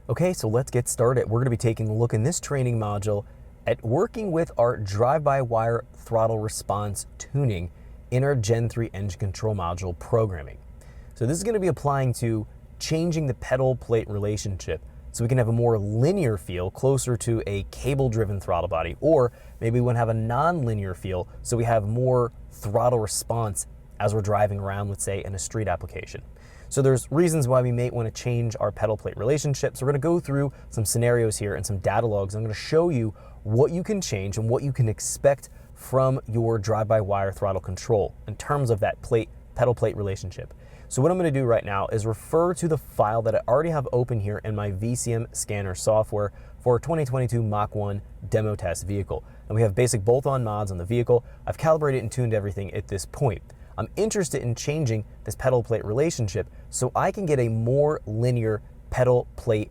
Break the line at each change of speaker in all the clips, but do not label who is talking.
Okay, so let's get started. We're going to be taking a look in this training module at working with our drive-by-wire throttle response tuning in our Gen 3 engine control module programming. So this is going to be applying to changing the pedal plate relationship so we can have a more linear feel closer to a cable-driven throttle body, or maybe we want to have a non-linear feel so we have more throttle response as we're driving around, let's say, in a street application. So there's reasons why we may want to change our pedal plate relationship. So we're going to go through some scenarios here and some data logs. I'm going to show you what you can change and what you can expect from your drive-by-wire throttle control in terms of that pedal plate relationship. So what I'm going to do right now is refer to the file that I already have open here in my VCM scanner software for 2022 Mach 1 demo test vehicle. And we have basic bolt-on mods on the vehicle. I've calibrated and tuned everything at this point. I'm interested in changing this pedal plate relationship so I can get a more linear pedal plate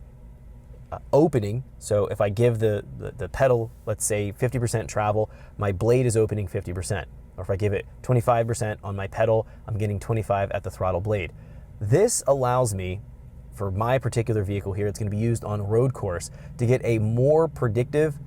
opening. So if I give the pedal, let's say 50% travel, my blade is opening 50%. Or if I give it 25% on my pedal, I'm getting 25 at the throttle blade. This allows me, for my particular vehicle here, it's going to be used on road course, to get a more predictive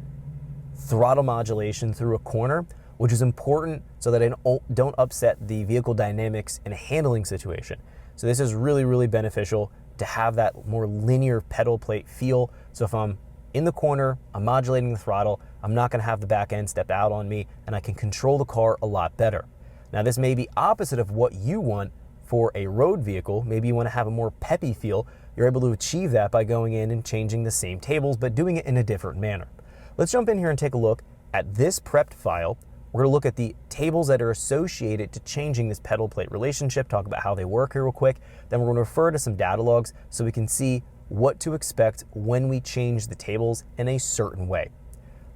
throttle modulation through a corner, which is important so that I don't upset the vehicle dynamics in a handling situation. So this is really, really beneficial to have that more linear pedal plate feel. So if I'm in the corner, I'm modulating the throttle, I'm not gonna have the back end step out on me, and I can control the car a lot better. Now this may be opposite of what you want for a road vehicle. Maybe you wanna have a more peppy feel. You're able to achieve that by going in and changing the same tables, but doing it in a different manner. Let's jump in here and take a look at this prepped file. We're going to look at the tables that are associated to changing this pedal plate relationship, talk about how they work here real quick. Then we're going to refer to some data logs so we can see what to expect when we change the tables in a certain way.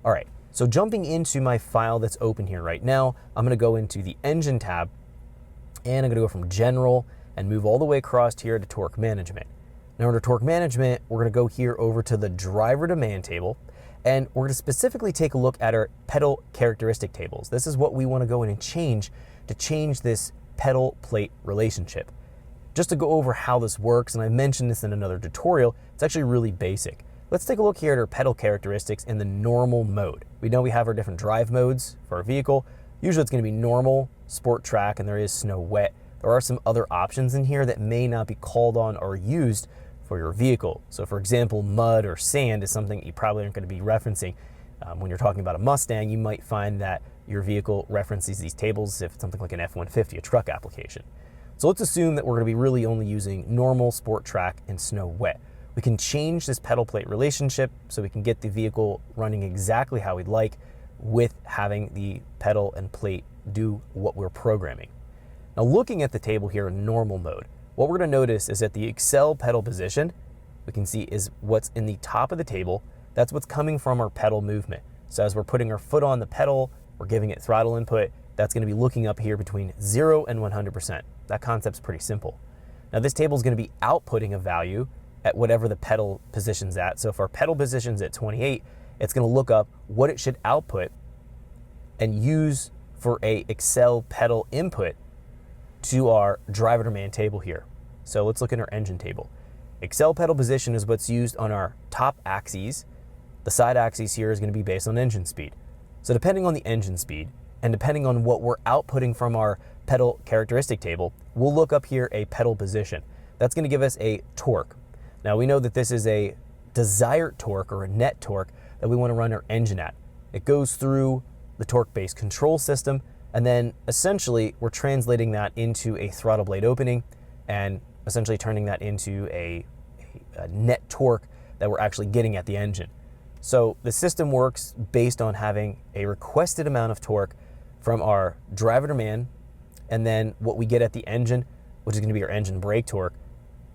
All right, so jumping into my file that's open here right now, I'm going to go into the engine tab and I'm going to go from general and move all the way across here to torque management. Now under torque management, we're going to go here over to the driver demand table. And we're going to specifically take a look at our pedal characteristic tables. This is what we want to go in and change to change this pedal plate relationship. Just to go over how this works, and I mentioned this in another tutorial, it's actually really basic. Let's take a look here at our pedal characteristics in the normal mode. We know we have our different drive modes for our vehicle. Usually it's going to be normal, sport track, and there is snow wet. There are some other options in here that may not be called on or used for your vehicle. So for example, mud or sand is something you probably aren't going to be referencing. When you're talking about a Mustang, you might find that your vehicle references these tables if it's something like an F-150, a truck application. So let's assume that we're going to be really only using normal, sport track, and snow wet. We can change this pedal plate relationship so we can get the vehicle running exactly how we'd like with having the pedal and plate do what we're programming. Now looking at the table here in normal mode, what we're going to notice is that the Excel pedal position, we can see is what's in the top of the table. That's what's coming from our pedal movement. So as we're putting our foot on the pedal, we're giving it throttle input, that's going to be looking up here between 0 and 100%. That concept's pretty simple. Now this table is going to be outputting a value at whatever the pedal position's at. So if our pedal position's at 28, it's going to look up what it should output and use for a Excel pedal input to our driver demand table here. So let's look at our engine table. Excel pedal position is what's used on our top axes. The side axes here is going to be based on engine speed. So depending on the engine speed and depending on what we're outputting from our pedal characteristic table, we'll look up here a pedal position. That's going to give us a torque. Now we know that this is a desired torque or a net torque that we want to run our engine at. It goes through the torque-based control system, and then essentially we're translating that into a throttle blade opening and essentially turning that into a net torque that we're actually getting at the engine. So the system works based on having a requested amount of torque from our driver demand, and then what we get at the engine, which is going to be our engine brake torque.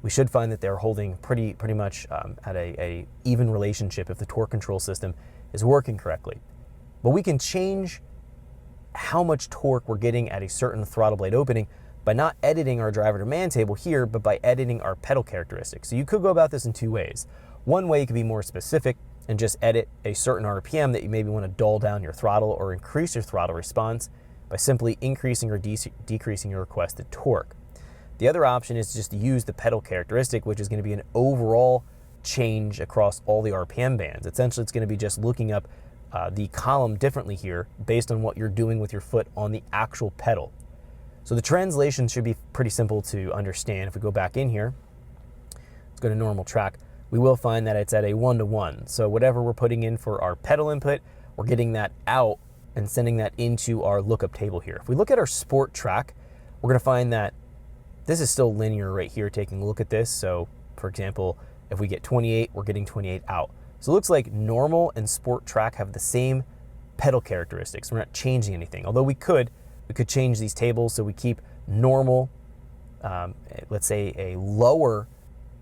We should find that they're holding pretty much at a even relationship if the torque control system is working correctly. But we can change how much torque we're getting at a certain throttle blade opening by not editing our driver demand table here, but by editing our pedal characteristics. So you could go about this in two ways. One way, you could be more specific and just edit a certain RPM that you maybe want to dull down your throttle or increase your throttle response by simply increasing or decreasing your requested torque. The other option is just to use the pedal characteristic, which is going to be an overall change across all the RPM bands. Essentially, it's going to be just looking up the column differently here based on what you're doing with your foot on the actual pedal. So the translation should be pretty simple to understand. If we go back in here, let's go to normal track, we will find that it's at a 1-to-1. So whatever we're putting in for our pedal input, we're getting that out and sending that into our lookup table here. If we look at our sport track, we're going to find that this is still linear right here, taking a look at this. So for example, if we get 28, we're getting 28 out. So it looks like normal and sport track have the same pedal characteristics. We're not changing anything, although we could change these tables so we keep normal, let's say a lower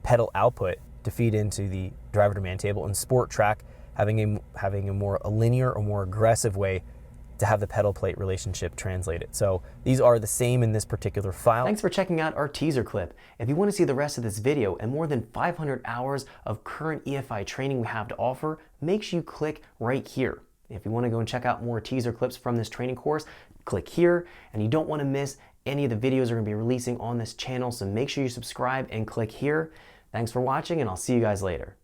pedal output to feed into the driver demand table, and sport track having a more linear or more aggressive way to have the pedal plate relationship translated. So these are the same in this particular file. Thanks for checking out our teaser clip. If you want to see the rest of this video and more than 500 hours of current EFI training we have to offer, make sure you click right here. If you want to go and check out more teaser clips from this training course, click here, and you don't want to miss any of the videos we're going to be releasing on this channel, so make sure you subscribe and click here. Thanks for watching, and I'll see you guys later.